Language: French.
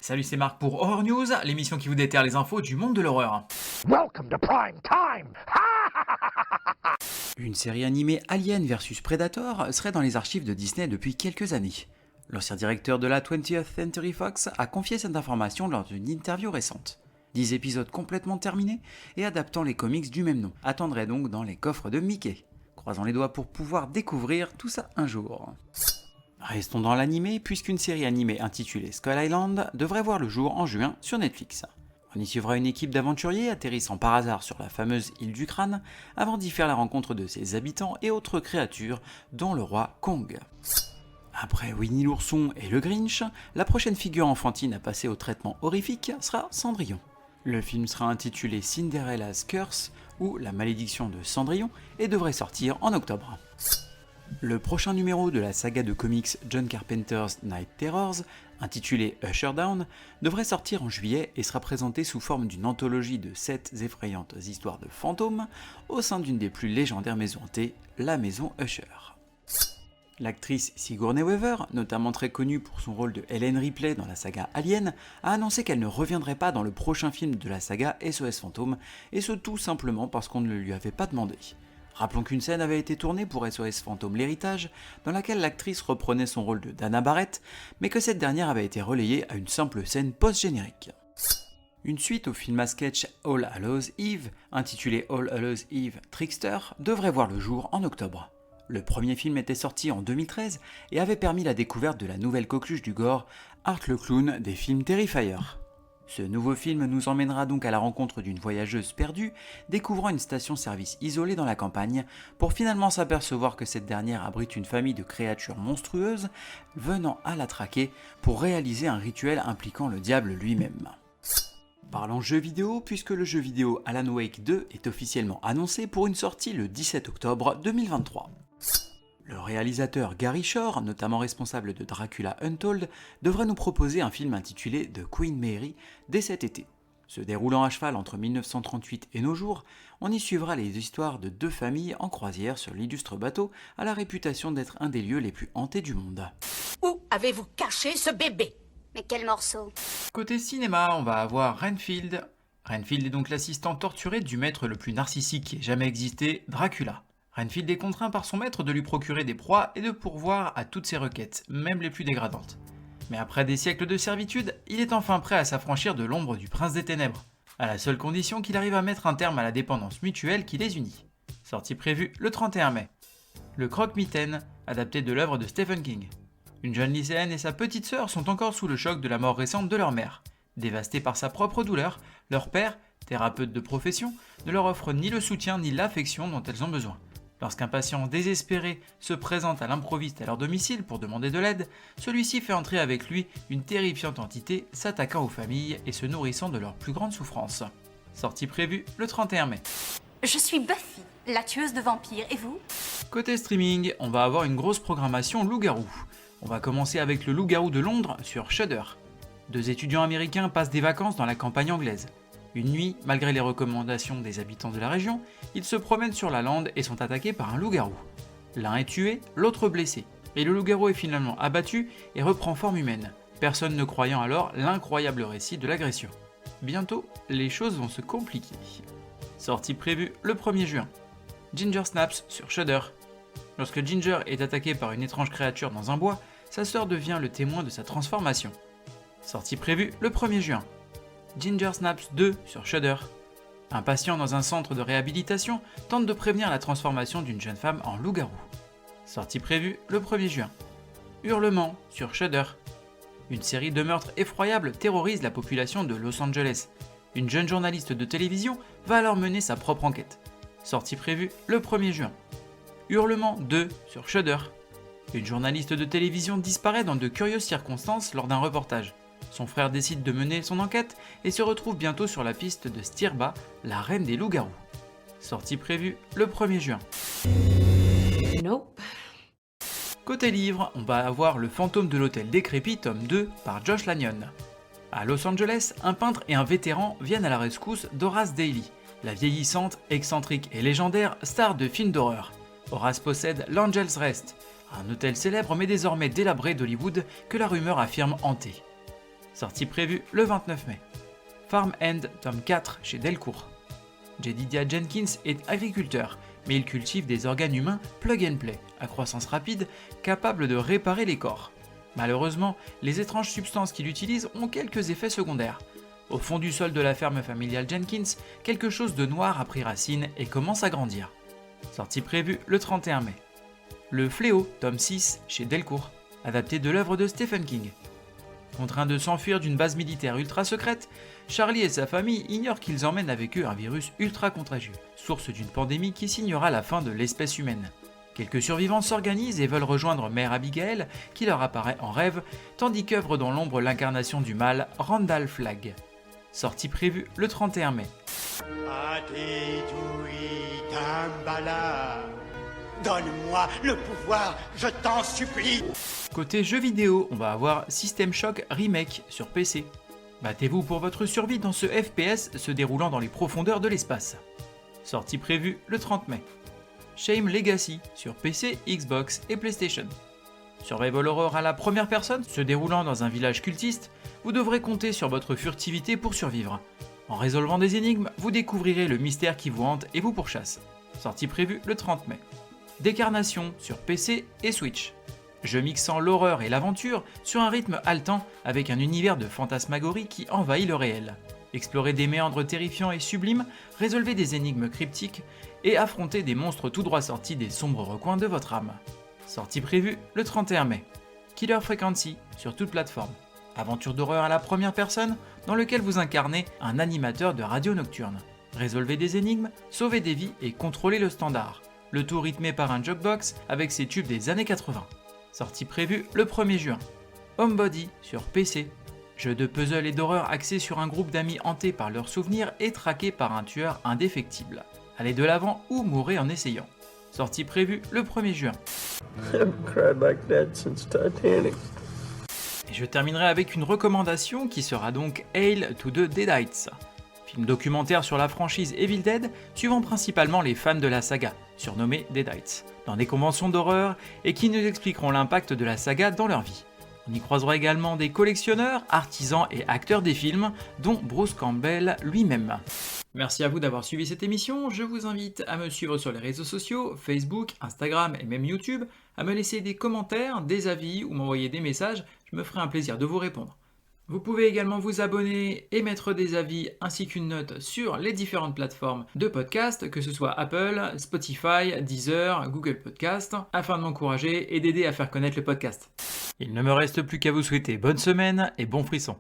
Salut, c'est Marc pour Horror News, l'émission qui vous déterre les infos du monde de l'horreur. Welcome to prime time! Une série animée Alien vs Predator serait dans les archives de Disney depuis quelques années. L'ancien directeur de la 20th Century Fox a confié cette information lors d'une interview récente. 10 épisodes complètement terminés et adaptant les comics du même nom attendraient donc dans les coffres de Mickey. Croisons les doigts pour pouvoir découvrir tout ça un jour. Restons dans l'animé puisqu'une série animée intitulée Skull Island devrait voir le jour en juin sur Netflix. On y suivra une équipe d'aventuriers atterrissant par hasard sur la fameuse île du crâne avant d'y faire la rencontre de ses habitants et autres créatures dont le roi Kong. Après Winnie l'ourson et le Grinch, la prochaine figure enfantine à passer au traitement horrifique sera Cendrillon. Le film sera intitulé Cinderella's Curse ou La malédiction de Cendrillon et devrait sortir en octobre. Le prochain numéro de la saga de comics John Carpenter's Night Terrors, intitulé Usher Down, devrait sortir en juillet et sera présenté sous forme d'une anthologie de 7 effrayantes histoires de fantômes au sein d'une des plus légendaires maisons hantées, la maison Usher. L'actrice Sigourney Weaver, notamment très connue pour son rôle de Ellen Ripley dans la saga Alien, a annoncé qu'elle ne reviendrait pas dans le prochain film de la saga SOS Fantôme, et ce tout simplement parce qu'on ne le lui avait pas demandé. Rappelons qu'une scène avait été tournée pour SOS Fantôme l'héritage, dans laquelle l'actrice reprenait son rôle de Dana Barrett, mais que cette dernière avait été relayée à une simple scène post-générique. Une suite au film à sketch All Hallows Eve, intitulé All Hallows Eve Trickster, devrait voir le jour en octobre. Le premier film était sorti en 2013 et avait permis la découverte de la nouvelle coqueluche du gore, Art le Clown des films Terrifier. Ce nouveau film nous emmènera donc à la rencontre d'une voyageuse perdue, découvrant une station-service isolée dans la campagne, pour finalement s'apercevoir que cette dernière abrite une famille de créatures monstrueuses venant à la traquer pour réaliser un rituel impliquant le diable lui-même. Parlons jeux vidéo, puisque le jeu vidéo Alan Wake 2 est officiellement annoncé pour une sortie le 17 octobre 2023. Le réalisateur Gary Shore, notamment responsable de Dracula Untold, devrait nous proposer un film intitulé The Queen Mary dès cet été. Se déroulant à cheval entre 1938 et nos jours, on y suivra les histoires de deux familles en croisière sur l'illustre bateau à la réputation d'être un des lieux les plus hantés du monde. Où avez-vous caché ce bébé? Mais quel morceau? Côté cinéma, on va avoir Renfield. Renfield est donc l'assistant torturé du maître le plus narcissique qui ait jamais existé, Dracula. Renfield est contraint par son maître de lui procurer des proies et de pourvoir à toutes ses requêtes, même les plus dégradantes. Mais après des siècles de servitude, il est enfin prêt à s'affranchir de l'ombre du prince des ténèbres, à la seule condition qu'il arrive à mettre un terme à la dépendance mutuelle qui les unit. Sortie prévue le 31 mai. Le Croque-Mitaine, adapté de l'œuvre de Stephen King. Une jeune lycéenne et sa petite sœur sont encore sous le choc de la mort récente de leur mère. Dévastés par sa propre douleur, leur père, thérapeute de profession, ne leur offre ni le soutien ni l'affection dont elles ont besoin. Lorsqu'un patient désespéré se présente à l'improviste à leur domicile pour demander de l'aide, celui-ci fait entrer avec lui une terrifiante entité s'attaquant aux familles et se nourrissant de leurs plus grandes souffrances. Sortie prévue le 31 mai. Je suis Buffy, la tueuse de vampires, et vous? Côté streaming, on va avoir une grosse programmation loup-garou. On va commencer avec le loup-garou de Londres sur Shudder. Deux étudiants américains passent des vacances dans la campagne anglaise. Une nuit, malgré les recommandations des habitants de la région, ils se promènent sur la lande et sont attaqués par un loup-garou. L'un est tué, l'autre blessé, et le loup-garou est finalement abattu et reprend forme humaine, personne ne croyant alors l'incroyable récit de l'agression. Bientôt, les choses vont se compliquer. Sortie prévue le 1er juin. Ginger Snaps sur Shudder. Lorsque Ginger est attaqué par une étrange créature dans un bois, sa sœur devient le témoin de sa transformation. Sortie prévue le 1er juin. Ginger Snaps 2 sur Shudder. Un patient dans un centre de réhabilitation tente de prévenir la transformation d'une jeune femme en loup-garou. Sortie prévue le 1er juin. Hurlement sur Shudder. Une série de meurtres effroyables terrorise la population de Los Angeles. Une jeune journaliste de télévision va alors mener sa propre enquête. Sortie prévue le 1er juin. Hurlement 2 sur Shudder. Une journaliste de télévision disparaît dans de curieuses circonstances lors d'un reportage. Son frère décide de mener son enquête et se retrouve bientôt sur la piste de Stirba, la reine des loups-garous. Sortie prévue le 1er juin. Nope. Côté livre, on va avoir Le fantôme de l'hôtel décrépit, tome 2, par Josh Lanyon. À Los Angeles, un peintre et un vétéran viennent à la rescousse d'Horace Daly, la vieillissante, excentrique et légendaire star de films d'horreur. Horace possède l'Angel's Rest, un hôtel célèbre mais désormais délabré d'Hollywood que la rumeur affirme hanté. Sortie prévue le 29 mai. Farm End, tome 4 chez Delcourt. Jedidiah Jenkins est agriculteur, mais il cultive des organes humains plug and play, à croissance rapide, capables de réparer les corps. Malheureusement, les étranges substances qu'il utilise ont quelques effets secondaires. Au fond du sol de la ferme familiale Jenkins, quelque chose de noir a pris racine et commence à grandir. Sortie prévue le 31 mai. Le Fléau, tome 6 chez Delcourt, adapté de l'œuvre de Stephen King. Contraints de s'enfuir d'une base militaire ultra secrète, Charlie et sa famille ignorent qu'ils emmènent avec eux un virus ultra contagieux, source d'une pandémie qui signera la fin de l'espèce humaine. Quelques survivants s'organisent et veulent rejoindre Mère Abigail, qui leur apparaît en rêve, tandis qu'œuvre dans l'ombre l'incarnation du mal, Randall Flagg. Sortie prévue le 31 mai. Donne-moi le pouvoir, je t'en supplie. Côté jeux vidéo, on va avoir System Shock Remake sur PC. Battez-vous pour votre survie dans ce FPS se déroulant dans les profondeurs de l'espace. Sortie prévue le 30 mai. Shame Legacy sur PC, Xbox et PlayStation. Survival horror à la première personne, se déroulant dans un village cultiste, vous devrez compter sur votre furtivité pour survivre. En résolvant des énigmes, vous découvrirez le mystère qui vous hante et vous pourchasse. Sortie prévue le 30 mai. Décarnation sur PC et Switch. Jeu mixant l'horreur et l'aventure sur un rythme haletant avec un univers de fantasmagorie qui envahit le réel. Explorez des méandres terrifiants et sublimes, résolvez des énigmes cryptiques et affrontez des monstres tout droit sortis des sombres recoins de votre âme. Sortie prévue le 31 mai. Killer Frequency sur toute plateforme. Aventure d'horreur à la première personne dans lequel vous incarnez un animateur de radio nocturne. Résolvez des énigmes, sauvez des vies et contrôlez le standard. Le tout rythmé par un jukebox avec ses tubes des années 80. Sortie prévue le 1er juin. Homebody sur PC. Jeu de puzzle et d'horreur axé sur un groupe d'amis hantés par leurs souvenirs et traqués par un tueur indéfectible. Allez de l'avant ou mourrez en essayant. Sortie prévue le 1er juin. Et je terminerai avec une recommandation qui sera donc Hail to the Deadites. Film documentaire sur la franchise Evil Dead, suivant principalement les fans de la saga, surnommés Deadites, dans des conventions d'horreur et qui nous expliqueront l'impact de la saga dans leur vie. On y croisera également des collectionneurs, artisans et acteurs des films, dont Bruce Campbell lui-même. Merci à vous d'avoir suivi cette émission, je vous invite à me suivre sur les réseaux sociaux, Facebook, Instagram et même YouTube, à me laisser des commentaires, des avis ou m'envoyer des messages, je me ferai un plaisir de vous répondre. Vous pouvez également vous abonner et mettre des avis ainsi qu'une note sur les différentes plateformes de podcast, que ce soit Apple, Spotify, Deezer, Google Podcast, afin de m'encourager et d'aider à faire connaître le podcast. Il ne me reste plus qu'à vous souhaiter bonne semaine et bon frisson.